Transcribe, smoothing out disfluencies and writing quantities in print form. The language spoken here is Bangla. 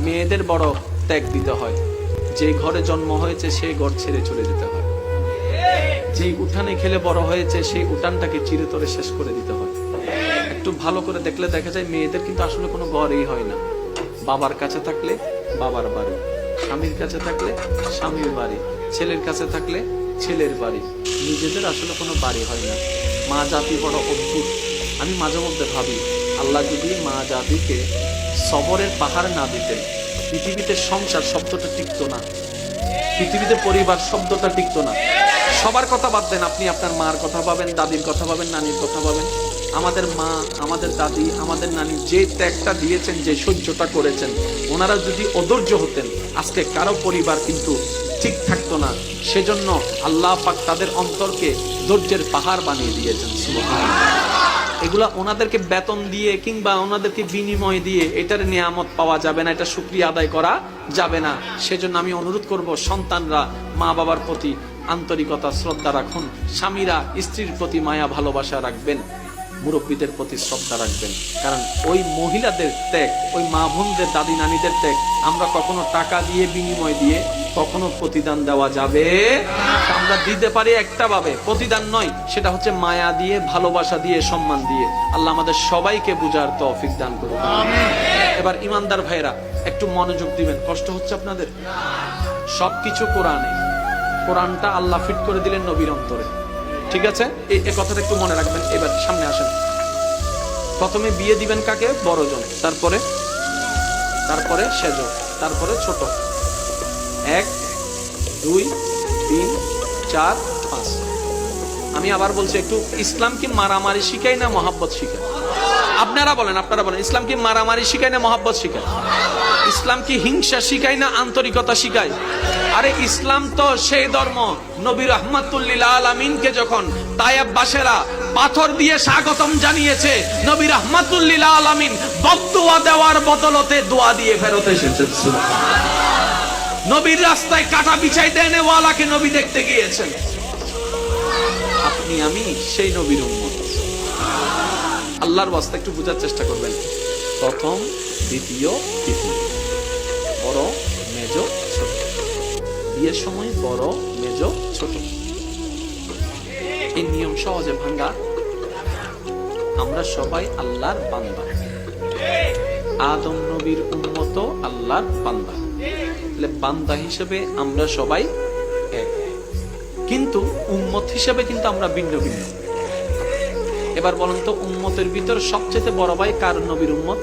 মেয়েদের বড় ত্যাগ দিতে হয়। যে ঘরে জন্ম হয়েছে সেই ঘর ছেড়ে চলে যেতে হয়। যেই উঠানে খেলে বড় হয়েছে সেই উঠানটাকে চিরতরে শেষ করে দিতে হয়। একটু ভালো করে দেখলে দেখা যায় মেয়েদের কিন্তু আসলে কোনো ঘরই হয় না। বাবার কাছে থাকলে বাবার বাড়ি, স্বামীর কাছে থাকলে স্বামীর বাড়ি, ছেলের কাছে থাকলে ছেলের বাড়ি, নিজেদের আসলে কোনো বাড়ি হয় না। মা জাতি বড় অদ্ভুত। আমি মাঝে মধ্যে ভাবি, আল্লাহ যদি মা জাতিকে সবরের পাহাড় না দিতেন, পৃথিবীতে সংসার শব্দটা টিকতো না, পৃথিবীতে পরিবার শব্দটা টিকতো না। সবার কথা বাদ দেন, আপনি আপনার মার কথা পাবেন, দাদির কথা পাবেন, নানির কথা পাবেন। আমাদের মা, আমাদের দাদি, আমাদের নানি যে ত্যাগটা দিয়েছেন, যে সহ্যটা করেছেন, ওনারা যদি অধৈর্য হতেন আজকে কারো পরিবার কিন্তু ঠিক থাকতো না। সেজন্য আল্লাহ পাক তাদের অন্তরকে ধৈর্যের পাহাড় বানিয়ে দিয়েছেন। সুবহানাল্লাহ। এগুলা ওনাদেরকে বেতন দিয়ে কিংবা ওনাদেরকে বিনিময় দিয়ে এটার নিয়ামত পাওয়া যাবে না, এটা শুকরিয়া আদায় করা যাবে না। সেজন্য আমি অনুরোধ করব, সন্তানরা মা বাবার প্রতি আন্তরিকতা শ্রদ্ধা রাখুন, স্বামীরা স্ত্রীর প্রতি মায়া ভালোবাসা রাখবেন, মুরব্বীদের প্রতি শ্রদ্ধা রাখবেন। কারণ ওই মহিলাদের ত্যাগ, ওই মা বোনদের, দাদি নানিদের ত্যাগ আমরা কখনো টাকা দিয়ে বিনিময় দিয়ে কখনো প্রতিদান দেওয়া যাবে। আমরা দিতে পারি একটা ভাবে, প্রতিদান নয়, সেটা হচ্ছে মায়া দিয়ে, ভালোবাসা দিয়ে, সম্মান দিয়ে। আল্লাহ আমাদের সবাইকে বুঝার তৌফিক দান করুন। এবার ইমানদার ভাইরা একটু মনোযোগ দিবেন। কষ্ট হচ্ছে আপনাদের? সবকিছু কোরআনে, কোরআনটা আল্লাহ ফিট করে দিলেন নবীর অন্তরে। ঠিক আছে, এই কথাটা একটু মনে রাখবেন। এবার সামনে আসেন। প্রথমে বিয়ে দিবেন কাকে? বড়জন, তারপরে সেজ, তারপরে ছোট। 1 2 3 4 5। আমি আবার বলছি, একটু ইসলাম কি মারামারি শিখায় না মহব্বত শিখায়? আপনারা বলেন ইসলাম কি মারামারি শিখায় না মহব্বত শিখায়? ইসলাম কি হিংসা শিখায় না আন্তরিকতা শিখায়? আরে ইসলাম তো সেই ধর্ম, নবী রাহমাতুল লিল আলামিনকে যখন তায়েববাসীরা পাথর দিয়ে স্বাগতম জানিয়েছে, নবী রাহমাতুল লিল আলামিন বদদুয়া দেওয়ার বদলতে দোয়া দিয়ে ফেরত এসেছেন। নবীর রাস্তায় কাটা বিছাই দেনে ওয়ালাকে নবী দেখতে গিয়েছেন। আপনি আমি সেই নবীর উম্মত। আল্লাহর ওয়াস্তে একটু বোঝার চেষ্টা করবেন। প্রথম, দ্বিতীয়, তৃতীয়, বড়, মেজ, ছোট। বিয়ের সময় বড়, মেজ, ছোট, এই নিয়ম সহজে ভাঙ্গা। আমরা সবাই আল্লাহর বান্দা, আদম নবীর উম্মত, আল্লাহর বান্দা। বান্দা হিসেবে আমরা সবাই এক, কিন্তু উম্মত হিসেবে কিন্তু আমরা ভিন্ন ভিন্ন। এবার বলুন তো, উম্মতের ভিতর সবচেয়ে বড় ভাই কার নবীর উম্মত?